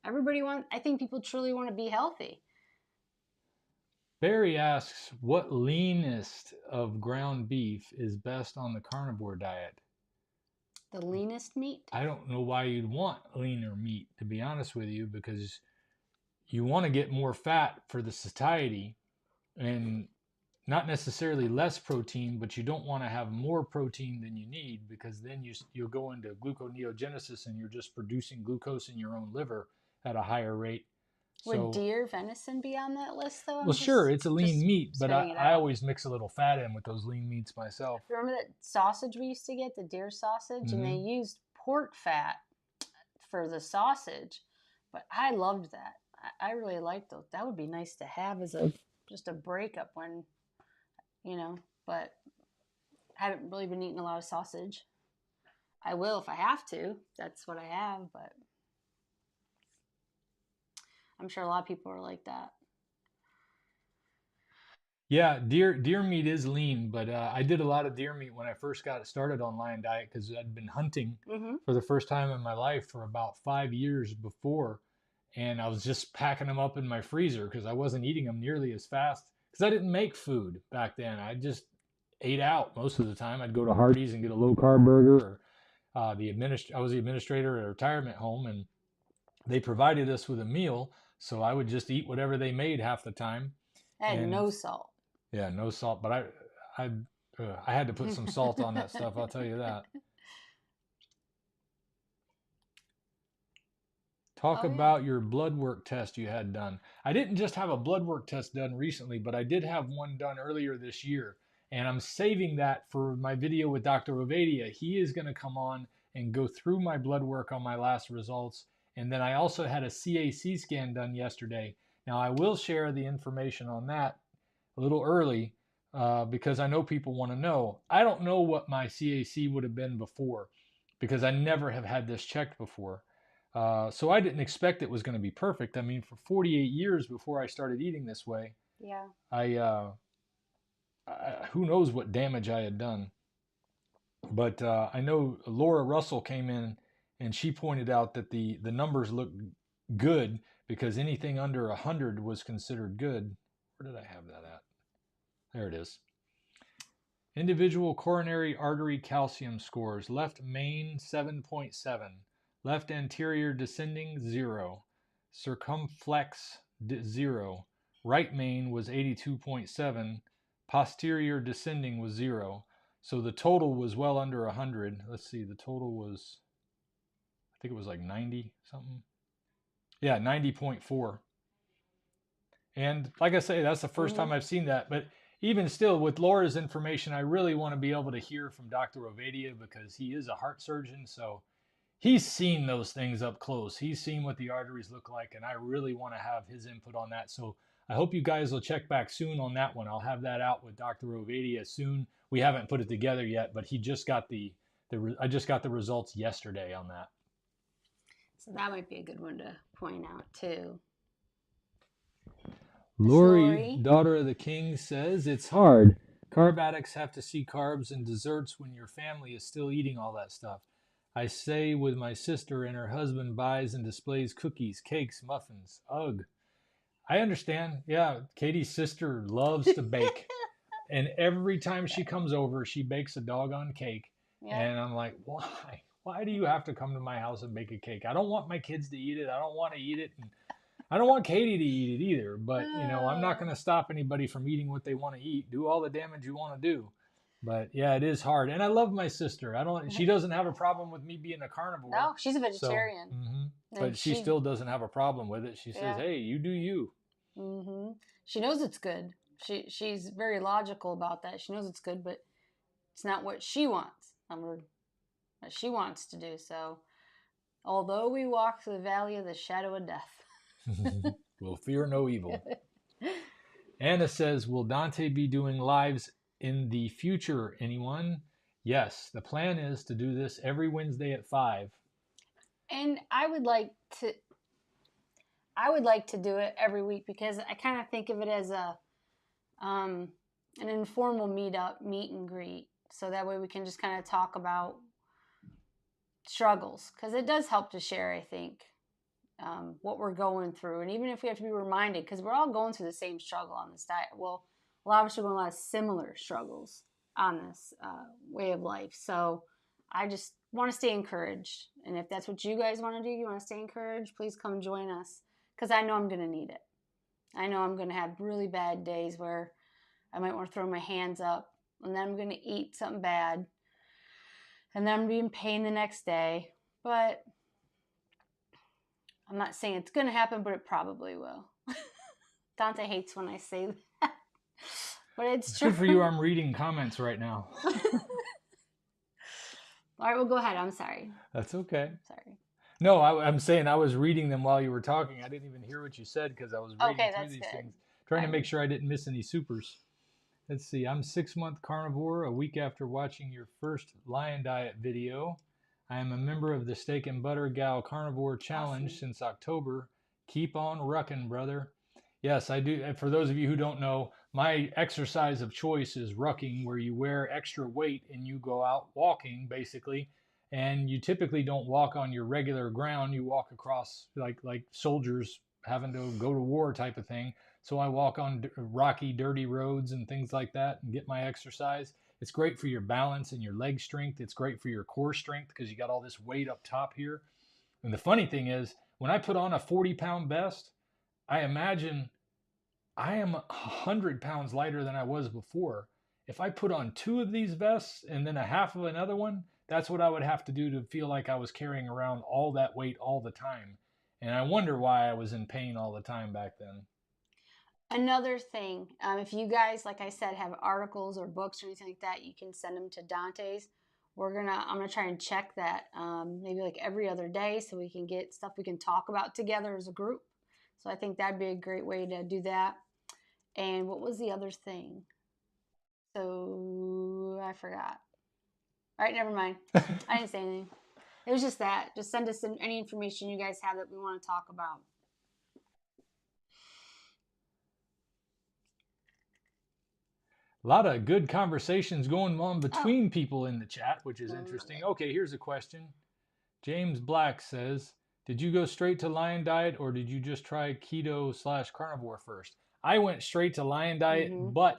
I think people truly want to be healthy. Barry asks, what leanest of ground beef is best on the carnivore diet? The leanest meat? I don't know why you'd want leaner meat, to be honest with you, because you want to get more fat for the satiety. And not necessarily less protein, but you don't want to have more protein than you need, because then you'll go into gluconeogenesis and you're just producing glucose in your own liver at a higher rate. Would So, deer venison be on that list though? well, sure, it's a Just lean meat, but spitting it I out. always mix a little fat in with those lean meats myself. Remember that sausage we used to get, the deer sausage, and they Mm-hmm. used pork fat for the sausage, but I loved that. I really liked those. That would be nice to have as a just a breakup when, you know. But I haven't really been eating a lot of sausage. I will if I have to. That's what I have, but I'm sure a lot of people are like that. Yeah, deer meat is lean, but I did a lot of deer meat when I first got started on Lion Diet, because I'd been hunting Mm-hmm. for the first time in my life for about 5 years before, and I was just packing them up in my freezer because I wasn't eating them nearly as fast, because I didn't make food back then. I just ate out most of the time. I'd go to Hardee's and get a low carb burger, or I was the administrator at a retirement home, and they provided us with a meal, so I would just eat whatever they made half the time. I had And no salt. yeah, no salt, but I, I had to put some salt on that stuff. I'll tell you that. Talk Oh yeah. about your blood work test you had done. I didn't just have a blood work test done recently, but I did have one done earlier this year, and I'm saving that for my video with Dr. Ovadia. He is going to come on and go through my blood work on my last results, and then I also had a CAC scan done yesterday. Now I will share the information on that a little early, because I know people want to know. I don't know what my CAC would have been before, because I never have had this checked before. So I didn't expect it was going to be perfect. I mean, for 48 years before I started eating this way, Yeah. I, who knows what damage I had done. But I know Laura Russell came in and she pointed out that the numbers looked good, because anything under 100 was considered good. Where did I have that at? There it is. Individual coronary artery calcium scores: left main 7.7, left anterior descending 0, circumflex 0, right main was 82.7, posterior descending was 0. So the total was well under 100. Let's see, the total was, I think it was like 90 something. Yeah, 90.4. And like I say, that's the first Mm-hmm. time I've seen that. But even still, with Laura's information, I really want to be able to hear from Dr. Ovadia, because he is a heart surgeon. So he's seen those things up close. He's seen what the arteries look like. And I really want to have his input on that. So I hope you guys will check back soon on that one. I'll have that out with Dr. Ovadia soon. We haven't put it together yet, but he just got I just got the results yesterday on that. So that might be a good one to point out too. Lori, daughter of the king, says it's hard. Carb addicts have to see carbs and desserts when your family is still eating all that stuff. I say with my sister, and her husband buys and displays cookies, cakes, muffins. Ugh. I understand. Yeah, Katie's sister loves to bake. And every time she comes over, she bakes a doggone cake. Yeah. And I'm like, why? Why do you have to come to my house and bake a cake? I don't want my kids to eat it. I don't want to eat it. And I don't want Katie to eat it either, but I'm not going to stop anybody from eating what they want to eat. Do all the damage you want to do. But yeah, it is hard. And I love my sister. She doesn't have a problem with me being a carnivore. No, she's a vegetarian. So, but she still doesn't have a problem with it. She says, "Hey, you do you." She knows it's good. She's very logical about that. She knows it's good, but it's not what she wants. What she wants to do. So, although we walk through the valley of the shadow of death, we'll fear no evil. Anna says, will Dante be doing lives in the future? Anyone? Yes, the plan is to do this every Wednesday at 5. And I would like to do it every week, because I kind of think of it as an informal meet and greet. So that way we can just kind of talk about struggles, because it does help to share, I think, what we're going through. And even if we have to be reminded, because we're all going through the same struggle on this diet. Well, a lot of us are going a lot of similar struggles on this way of life. So I just want to stay encouraged. And if that's what you guys want to do, you want to stay encouraged, please come join us, because I know I'm going to need it. I know I'm going to have really bad days where I might want to throw my hands up, and then I'm going to eat something bad, and then I'm going to be in pain the next day. But I'm not saying it's going to happen, but it probably will. Dante hates when I say that, but it's true. Good for you. I'm reading comments right now. All right, well, go ahead. I'm sorry. That's okay. Sorry. No, I'm saying I was reading them while you were talking. I didn't even hear what you said because I was reading Okay, through that's these good. things, trying to make sure I didn't miss any supers. Let's see. I'm 6-month carnivore. A week after watching your first lion diet video, I am a member of the Steak and Butter Gal Carnivore Challenge since October. Keep on rucking, brother. Yes, I do. And for those of you who don't know, my exercise of choice is rucking, where you wear extra weight and you go out walking, basically. And you typically don't walk on your regular ground. You walk across like soldiers having to go to war type of thing. So I walk on rocky, dirty roads and things like that and get my exercise. It's great for your balance and your leg strength. It's great for your core strength because you got all this weight up top here. And the funny thing is, when I put on a 40-pound vest, I imagine I am 100 pounds lighter than I was before. If I put on 2 of these vests and then a half of another one, that's what I would have to do to feel like I was carrying around all that weight all the time. And I wonder why I was in pain all the time back then. Another thing, if you guys, like I said, have articles or books or anything like that, you can send them to Dante's. I'm gonna try and check that maybe like every other day so we can get stuff we can talk about together as a group. So I think that'd be a great way to do that. And what was the other thing? So I forgot. All right, never mind. I didn't say anything. It was just that. Just send us any information you guys have that we want to talk about. A lot of good conversations going on between people in the chat, which is interesting. Okay, here's a question. James Black says, did you go straight to lion diet or did you just try keto/carnivore first? I went straight to lion diet, but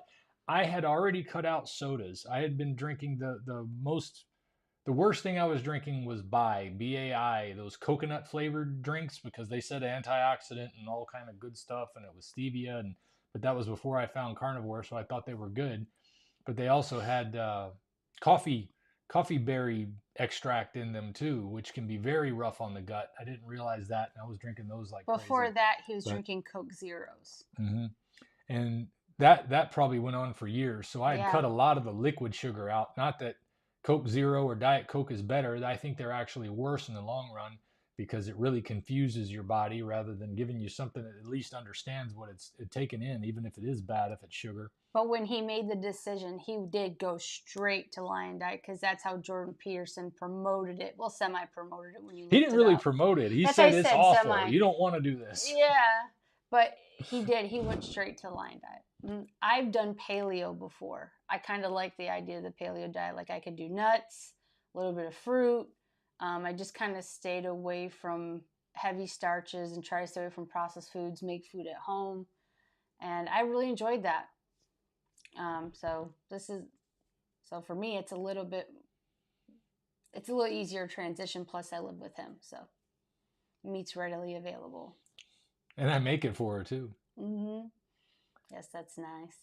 I had already cut out sodas. I had been drinking the worst thing I was drinking was BAI, those coconut flavored drinks, because they said antioxidant and all kind of good stuff, and it was stevia, but that was before I found carnivore, so I thought they were good. But they also had coffee berry extract in them too, which can be very rough on the gut. I didn't realize that, and I was drinking those like before crazy. That, he was drinking Coke Zeros. And that probably went on for years. So I had cut a lot of the liquid sugar out. Not that Coke Zero or Diet Coke is better. I think they're actually worse in the long run because it really confuses your body rather than giving you something that at least understands what it's taken in, even if it is bad, if it's sugar. But when he made the decision, he did go straight to lion diet because that's how Jordan Peterson promoted it. Well, semi-promoted it when you looked He didn't really up. promote it. He said it's awful. You don't want to do this. Yeah, but he did. He went straight to lion diet. I've done paleo before. I kind of like the idea of the paleo diet. Like I could do nuts, a little bit of fruit. I just kind of stayed away from heavy starches and try to stay away from processed foods, make food at home. And I really enjoyed that. So for me, it's a little easier transition. Plus I live with him, so meat's readily available. And I make it for her too. Yes, that's nice.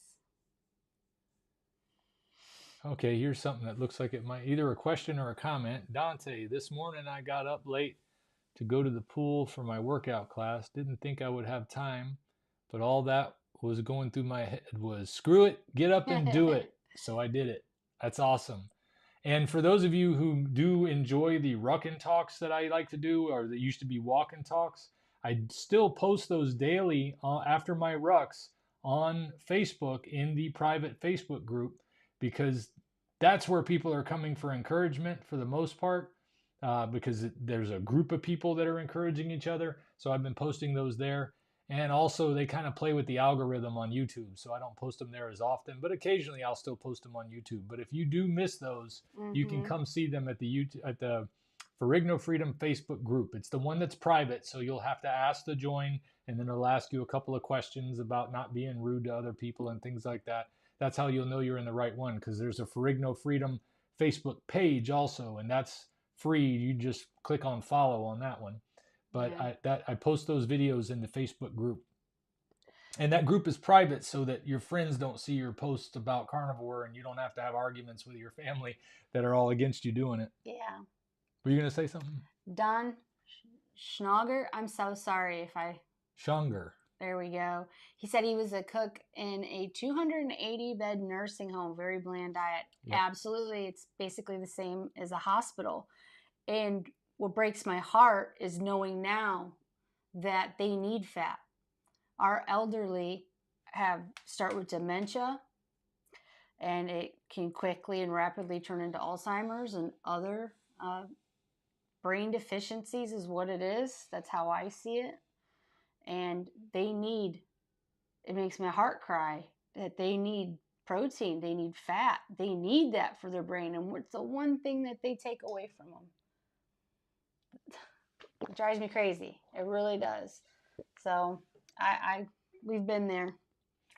Okay, here's something that looks like it might either a question or a comment. Dante, this morning I got up late to go to the pool for my workout class. Didn't think I would have time, but all that was going through my head was screw it, get up and do it. So I did it. That's awesome. And for those of you who do enjoy the Rucking talks that I like to do, or that used to be walking talks, I still post those daily after my rucks on Facebook in the private Facebook group, because that's where people are coming for encouragement for the most part, because there's a group of people that are encouraging each other. So I've been posting those there. And also they kind of play with the algorithm on YouTube. So I don't post them there as often, but occasionally I'll still post them on YouTube. But if you do miss those, you can come see them at the Ferrigno Freedom Facebook group. It's the one that's private, so you'll have to ask to join, and then it'll ask you a couple of questions about not being rude to other people and things like that. That's how you'll know you're in the right one, because there's a Ferrigno Freedom Facebook page also, and that's free. You just click on follow on that one. But I post those videos in the Facebook group. And that group is private so that your friends don't see your posts about carnivore and you don't have to have arguments with your family that are all against you doing it. Yeah. Were you going to say something? Don Schnogger, I'm so sorry if I... Schunger. There we go. He said he was a cook in a 280-bed nursing home, very bland diet. Yep. Absolutely. It's basically the same as a hospital. And what breaks my heart is knowing now that they need fat. Our elderly start with dementia, and it can quickly and rapidly turn into Alzheimer's and other brain deficiencies is what it is. That's how I see it. And it makes my heart cry that they need protein, they need fat, they need that for their brain. And it's the one thing that they take away from them. It drives me crazy. It really does. So we've been there.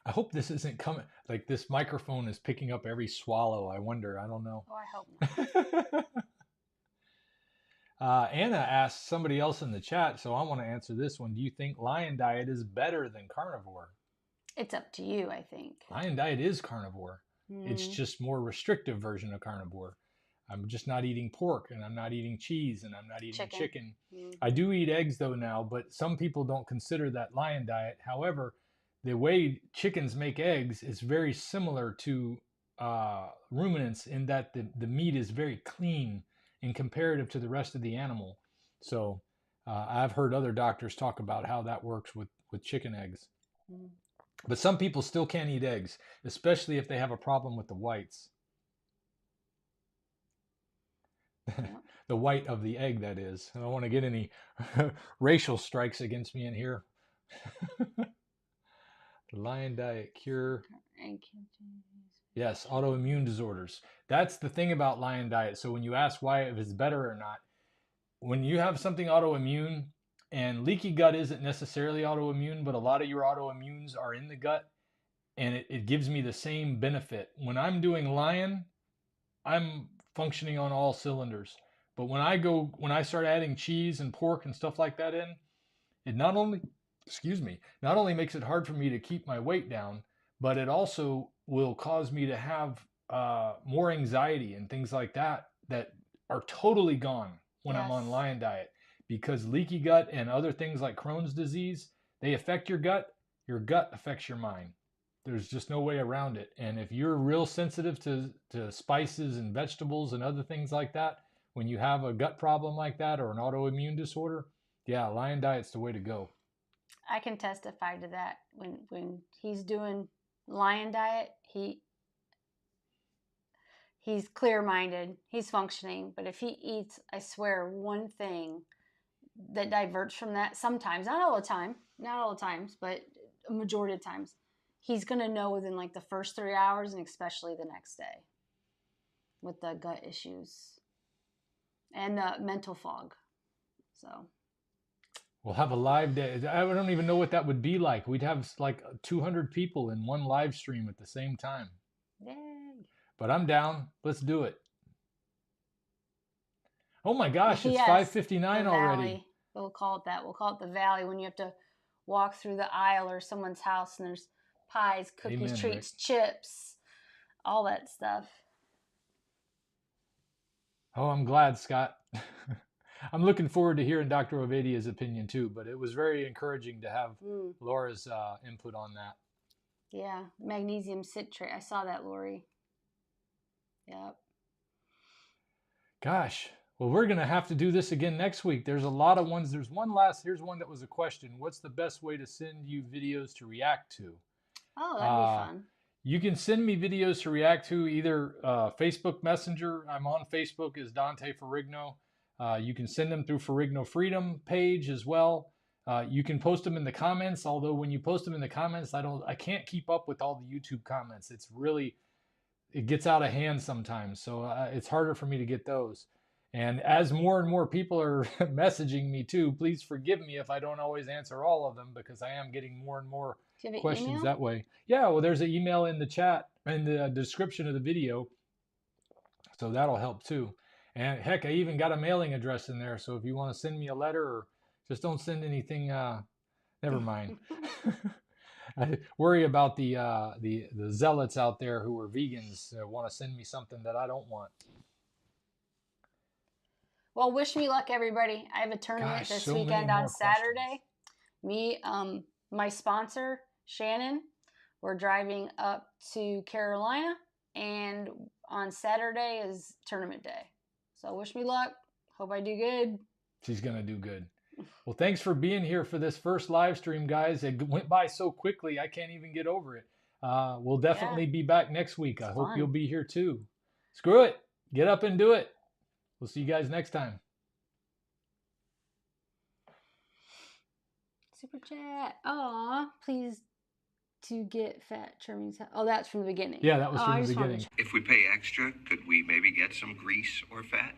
I hope this isn't coming. Like this microphone is picking up every swallow. I wonder. I don't know. Oh, I hope not. Anna asked somebody else in the chat, so I want to answer this one. Do you think lion diet is better than carnivore? It's up to you, I think. Lion diet is carnivore. It's just more restrictive version of carnivore. I'm just not eating pork, and I'm not eating cheese, and I'm not eating chicken. I do eat eggs though now, but some people don't consider that lion diet. However, the way chickens make eggs is very similar to ruminants in that the meat is very clean in comparative to the rest of the animal. So I've heard other doctors talk about how that works with chicken eggs. But some people still can't eat eggs, especially if they have a problem with the whites. The white of the egg, that is. I don't want to get any racial strikes against me in here. The lion diet cure. Yes, autoimmune disorders. That's the thing about lion diet. So when you ask why if it's better or not, when you have something autoimmune, and leaky gut isn't necessarily autoimmune, but a lot of your autoimmunes are in the gut, and it gives me the same benefit. When I'm doing lion, I'm functioning on all cylinders. But when I start adding cheese and pork and stuff like that in, it not only makes it hard for me to keep my weight down, but it also will cause me to have more anxiety and things like that are totally gone when I'm on lion diet, because leaky gut and other things like Crohn's disease, they affect your gut affects your mind. There's just no way around it. And if you're real sensitive to spices and vegetables and other things like that, when you have a gut problem like that or an autoimmune disorder, yeah, lion diet's the way to go. I can testify to that. When he's doing lion diet, he's clear-minded, he's functioning. But if he eats, I swear, one thing that diverts from that, sometimes, not all the times, but a majority of times, he's going to know within like the first 3 hours, and especially the next day with the gut issues and the mental fog. So we'll have a live day. I don't even know what that would be like. We'd have like 200 people in one live stream at the same time. Yay. But I'm down. Let's do it. Oh my gosh, it's 5:59 already. We'll call it that. We'll call it the valley, when you have to walk through the aisle or someone's house and there's pies, cookies, Amen, treats, Rick. chips, all that stuff. Oh, I'm glad, Scott. I'm looking forward to hearing Dr. Ovadia's opinion too, but it was very encouraging to have Laura's input on that. Yeah, magnesium citrate. I saw that, Lori. Yep. Gosh, well, we're going to have to do this again next week. There's a lot of ones. Here's one that was a question. What's the best way to send you videos to react to? Oh, that'd be fun. You can send me videos to react to either Facebook Messenger. I'm on Facebook as Dante Ferrigno. You can send them through Ferrigno Freedom page as well. You can post them in the comments, although when you post them in the comments, I can't keep up with all the YouTube comments. It gets out of hand sometimes, so it's harder for me to get those. And as more and more people are messaging me too, please forgive me if I don't always answer all of them, because I am getting more and more questions that way. Yeah, well, there's an email in the chat, in the description of the video, so that'll help too. And heck, I even got a mailing address in there, so if you want to send me a letter, or just don't send anything, never mind. I worry about the zealots out there who are vegans want to send me something that I don't want. Well, wish me luck, everybody. I have a tournament Gosh, this so many weekend on more questions. Saturday. Me, my sponsor, Shannon, we're driving up to Carolina, and on Saturday is tournament day. So wish me luck. Hope I do good. She's going to do good. Well, thanks for being here for this first live stream, guys. It went by so quickly, I can't even get over it. We'll definitely be back next week. I hope you'll be here too. Screw it. Get up and do it. We'll see you guys next time. Super chat. Aw, please to get fat trimming. Oh, that's from the beginning. Yeah, that was from the beginning. If we pay extra, could we maybe get some grease or fat?